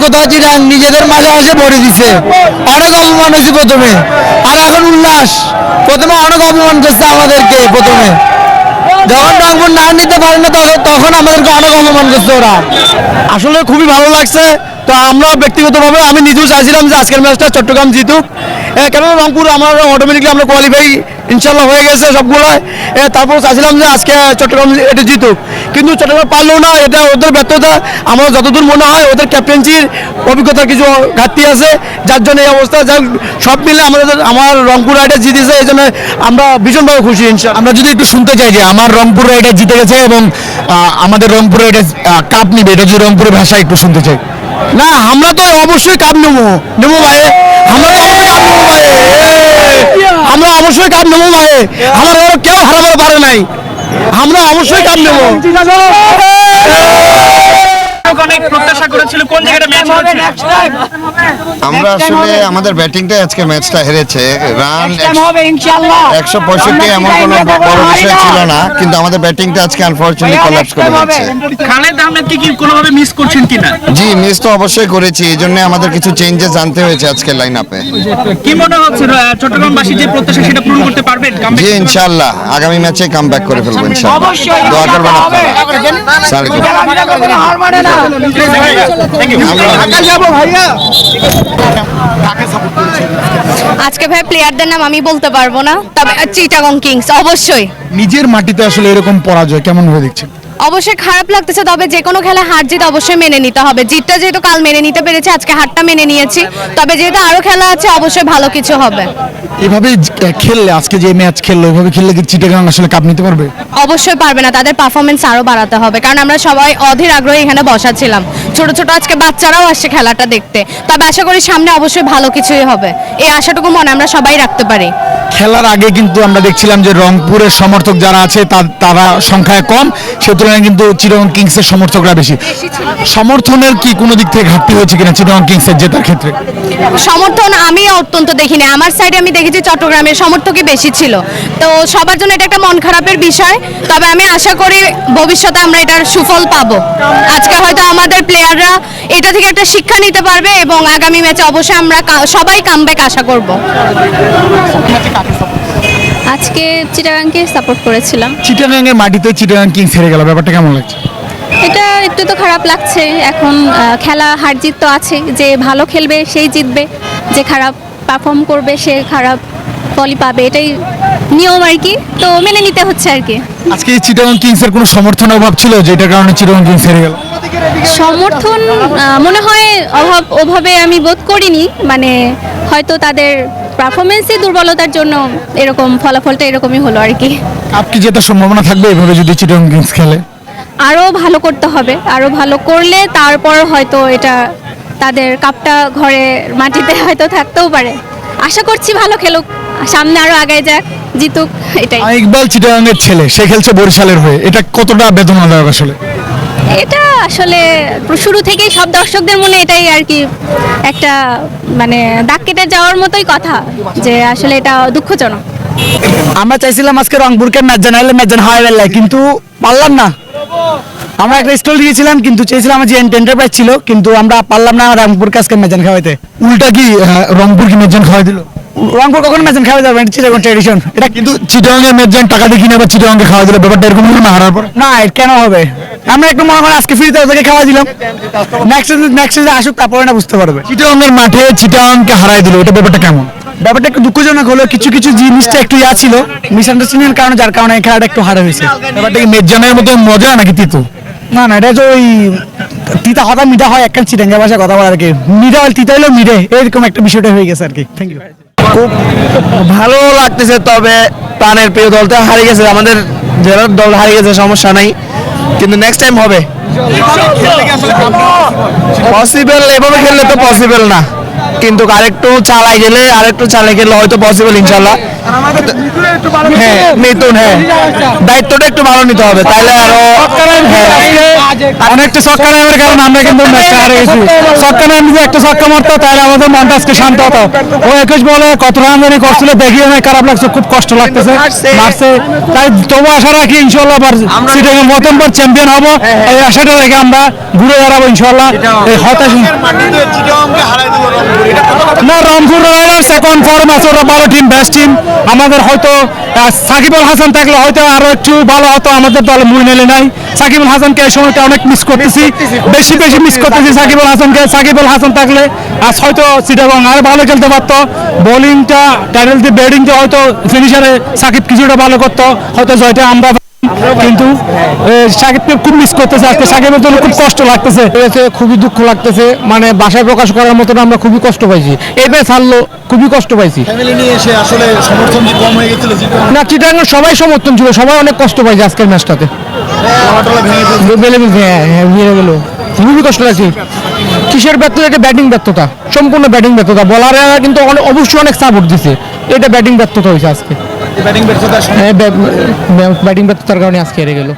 কথা চিরাং নিজেদের মাঝে এসে ভরে দিছে, অনেক অপমান হয়েছে প্রথমে, আর এখন উল্লাস। প্রথমে অনেক অপমান করছে আমাদেরকে, প্রথমে যখন রংপুর না নিতে পারে না তখন আমাদেরকে অনেক অপমান করছে ওরা। আসলে খুবই ভালো লাগছে। তো আমরা ব্যক্তিগতভাবে আমি নিজেও চাইছিলাম যে আজকের ম্যাচটা চট্টগ্রাম জিতুক, কেন রংপুর আমার অটোমেটিকলি আমরা কোয়ালিফাই ইনশাল্লাহ হয়ে গেছে সবগুলো। তারপর চাইছিলাম যে আজকে চট্টগ্রাম এটা জিতুক, কিন্তু চট্টগ্রাম পারলেও না, এটা ওদের ব্যর্থতা। আমার যতদূর মনে হয় ওদের ক্যাপ্টেন্সির অভিজ্ঞতার কিছু ঘাটতি আছে, যার জন্য এই অবস্থা। সব মিলে আমার রংপুর রাইডার জিতেছে, এই জন্য আমরা ভীষণভাবে খুশি। ইনশাল্লাহ আমরা যদি একটু শুনতে চাই যে আমার রংপুর রাইডার জিতে গেছে এবং আমাদের রংপুর রাইডার কাপ নিবে, এটা যদি রংপুরের ভাষায় একটু শুনতে চাই। না, আমরা তো অবশ্যই কাপ নেবো ভাই, আমরা অবশ্যই কাপ নেবো ভাই। আমার ওরা কেউ হারাতে পারে নাই, আমরা অবশ্যই কাপ নেবো। অনেক প্রত্যাশা করেছিল, কোন জায়গাটা ম্যাচ হয়েছিল? আমরা আসলে আমাদের ব্যাটিংটা আজকে ম্যাচটা হেরেছে। রান 165 এমন কোনো বড় বিষয় ছিল না, কিন্তু আমাদের ব্যাটিংটা আজকে আনফরচুনেটলি কোল্যাপস করে দিয়েছে। খালেদ আহমেদকে কি কোনোভাবে মিস করছেন কিনা? জি, মিস তো অবশ্যই করেছি, এই জন্য আমাদের কিছু চেঞ্জেস আনতে হয়েছে আজকের লাইন আপে। কি মনে হচ্ছে চট্টগ্রামবাসী যে প্রত্যাশা সেটা পূরণ করতে পারবেন? জি ইনশাআল্লাহ আগামী ম্যাচে কামব্যাক করে ফেলবো ইনশাআল্লাহ। দোয়া করবেন আপনারা। আজকে ভাই প্লেয়ারদের নাম আমি বলতে পারবো না, তবে চিটাগং কিংস অবশ্যই। নিজের মাটিতে আসলে এরকম পরাজয় কেমন হয়ে দেখছেন? অবশ্যই খারাপ লাগতেছে, তবে যে কোনো খেলা হার জিত অবশ্যই মেনে নিতে হবে। জিতটা যেহেতু কাল মেনে নিতে পেরেছি, আজকে হারটা মেনে নিয়েছি, তবে যেহেতু আরো খেলা আছে অবশ্যই ভালো কিছু হবে। এভাবে খেললে, আজকে যে ম্যাচ খেললো এভাবে খেললে কি চিটাগাং আসলে কাপ নিতে পারবে? অবশ্যই পারবে না, তাদের পারফরমেন্স আরো বাড়াতে হবে, কারণ আমরা সবাই অধীর আগ্রহে এখানে বসা ছিলাম। ছোট ছোট আজকে বাচ্চারাও আসছে খেলাটা দেখতে, তবে আশা করি সামনে অবশ্যই ভালো কিছুই হবে, এই আশাটুকু মনে আমরা সবাই রাখতে পারি। খেলার আগে কিন্তু আমরা দেখছিলাম যে রংপুরের সমর্থক যারা আছে তারা সংখ্যায় কম, সে তুলনায় কিন্তু চিটাগং কিংসের সমর্থকরা বেশি। সমর্থনের কি কোনো দিক থেকে ঘাটতি হয়েছে কিনা চিটাগং কিংসের জেতার ক্ষেত্রে? সমর্থন আমি অত্যন্ত দেখিনি, আমার সাইডে আমি দেখেছি চট্টগ্রামের সমর্থকই বেশি ছিল, তো সবার জন্য এটা একটা মন খারাপের বিষয়। তবে আমি আশা করি ভবিষ্যতে আমরা এটার সুফল পাবো। আজকে হয়তো আমাদের প্লেয়াররা এটা থেকে একটা শিক্ষা নিতে পারবে এবং আগামী ম্যাচে অবশ্যই আমরা সবাই কামব্যাক আশা করব। আজকে চিটাগাংকে সাপোর্ট করেছিলাম। চিটাগাং এর মাটিতে চিটাগাং কিংস হেরে গেল, ব্যাপারটা কেমন লাগছে? এটা একটু তো খারাপ লাগছে। এখন খেলা হার জিত তো আছে, যে ভালো খেলবে সেই জিতবে, যে খারাপ পারফর্ম করবে সে খারাপ ফলই পাবে, এটাই নিয়ম আর কি, তো মেনে নিতে হচ্ছে আর কি। আজকে চিটাগাং কিংসের কোনো সমর্থনের অভাব ছিল যেটার কারণে চিটাগাং কিংস হেরে গেল? সমর্থন মনে হয় অভাব ওভাবে আমি বোধ করিনি, মানে হয়তো তাদের পারফরমেন্সে দুর্বলতার জন্য এরকম ফলাফলটা এরকমই হলো আর কি। কাপ কি জেতার সম্ভাবনা থাকবে এভাবে যদি চিটাগাং কিংস খেলে? আরও ভালো করতে হবে, আরও ভালো করলে তারপর হয়তো এটা তাদের কাপটা ঘরে মাটিতে হয়তো থাকতেও পারে। আশা করছি ভালো খেলুক, সামনে আরও আগায় যাক, জিতুক, এটাই। ইকবাল চিটাগাং এর ছেলে, সে খেলছে বরিশালের হয়ে, এটা কতটা বেদনাদায়ক আসলে? এটা আসলে শুরু থেকেই সব দর্শকদের মনে এটাই আর কি একটা মানে দাগ কেটে যাওয়ার মতোই কথা, যে আসলে এটা দুঃখজনক। আমরা চাইছিলাম আজকে রংপুরকে ম্যাচ জানাইলে ম্যাচ জানা হয় বেলায়, কিন্তু পারলাম না। আমরা একটা স্টল দিয়েছিলাম, কিন্তু চেয়েছিলাম যে এন্টারপ্রাইজ ছিল, কিন্তু আমরা পারলাম না রংপুরকে আজকে ম্যাচ খাওয়াইতে। উল্টা কি রংপুর কি ম্যাচ খাওয়াই দিল? রংপুর কখনো ম্যাচ খাওয়াই যাবে, চিটাগং ট্র্যাডিশন এটা। কিন্তু চিটাগাং এর ম্যাচ টাকা দিয়ে কিনে আবার চিটাগাংকে খাওয়া দিল, ব্যাপারটা এরকম হলো না হারার পর? না, কেন হবে? আমরা একটু মনে করেন আজকে ফ্রিতে ওদেরকে খাওয়া দিলাম, নেক্সট আসুক তারপরে না বুঝতে পারবে। চিটাগাং এর মাঠে চিটাগাংকে হারাই দিল, এটা ব্যাপারটা কেমন? ব্যাপারটা একটু দুঃখজনক হলো, কিছু কিছু জিনিসটা একটু ছিল মিসআন্ডারস্ট্যান্ডিং এর কারণে, যার কারণে খেলাটা একটু হারা হয়েছে। ব্যাপারটা কি ম্যাচ জানার মতো মজা নাকি তিতো? না না, এটা তো ওই তিতা হতা মিঠা হয়, একটা চিটাঙ্গা ভাষা কথা বলা আর কি, মিঠা হলে তিতা হলো মিঠে, এরকম একটা বিষয়টা হয়ে গেছে আর কি। Thank you. খুব ভালো লাগতেছে, তবে প্রাণের প্রিয় দলটা হারিয়ে গেছে, আমাদের জেলার দল হারিয়ে গেছে, সমস্যা নাই, কিন্তু নেক্সট টাইম হবে। পসিবল, এভাবে খেললে তো পসিবল না, কিন্তু আরেকটু চালাই গেলে হয়তো পসিবল ইনশাল্লাহ। হ্যাঁ মিথুন, হ্যাঁ দায়িত্বটা একটু ভালো নিতে হবে, তাইলে আরো অনেকটা ছক্কা নেওয়ার কারণে আমরা কিন্তু ম্যাচটা হারে গেছি। ছক্কা নেন যদি একটা ছক্কা মারতো তাহলে আমাদের মনটা আজকে শান্ত হতো। ও 21 বলে কত রান জানি করছিল, দেখি অনেক খারাপ লাগছে, খুব কষ্ট লাগতেছে, মারছে। তাই তবু আশা রাখি ইনশাল্লাহ চিটাগাং প্রথমবার চ্যাম্পিয়ন হবো, এই আশাটা রেখে আমরা ঘুরে দাঁড়াবো ইনশাল্লাহ। এই হতাশ না, রংপুর রয়্যালস এখন ফর্ম আছে, ওরা ভালো টিম, বেস্ট টিম। আমাদের হয়তো সাকিব আল হাসান থাকলে হয়তো আরো একটু ভালো হতো, আমাদের দলে মুইনেলে নাই। সাকিব আল হাসানকে এই সময়টা অনেক মিস করতেছি, বেশি মিস করতেছি সাকিব আল হাসানকে। সাকিব আল হাসান থাকলে আজ হয়তো চিটাগং আরো ভালো খেলতে পারতো। বোলিংটা টাইটেল দিয়ে ব্যাটিংটা হয়তো ফিনিশারে সাকিব কিছুটা ভালো করতো, হয়তো জয়টা আমরা। কিন্তু সাকিবকে খুব মিস করতেছে আজকে, সাকিবের জন্য খুব কষ্ট লাগতেছে, খুবই দুঃখ লাগতেছে, মানে ভাষায় প্রকাশ করার মতো আমরা খুবই কষ্ট পাইছি। এই ম্যাচ হারলো, খুবই কষ্ট পাইছি। ফ্যামিলি নিয়ে এসে আসলে সমর্থন কি কম হয়ে গেছিল? না, চিটাগাং সবাই সমর্থন ছিল, সবাই অনেক কষ্ট পাইছে আজকের ম্যাচটাতে। ভেঙে গেল, খুবই কষ্ট লাগছে। কিসের ব্যর্থতা? এটা ব্যাটিং ব্যর্থতা, সম্পূর্ণ ব্যাটিং ব্যর্থতা। বলাররা কিন্তু অবশ্যই অনেক সাপোর্ট দিছে, এটা ব্যাটিং ব্যর্থতা হয়েছে আজকে। ব্যাটিং ব্যর্থতা ব্যাটিং ব্যর্থতার কারণে আজকে হেরে গেল।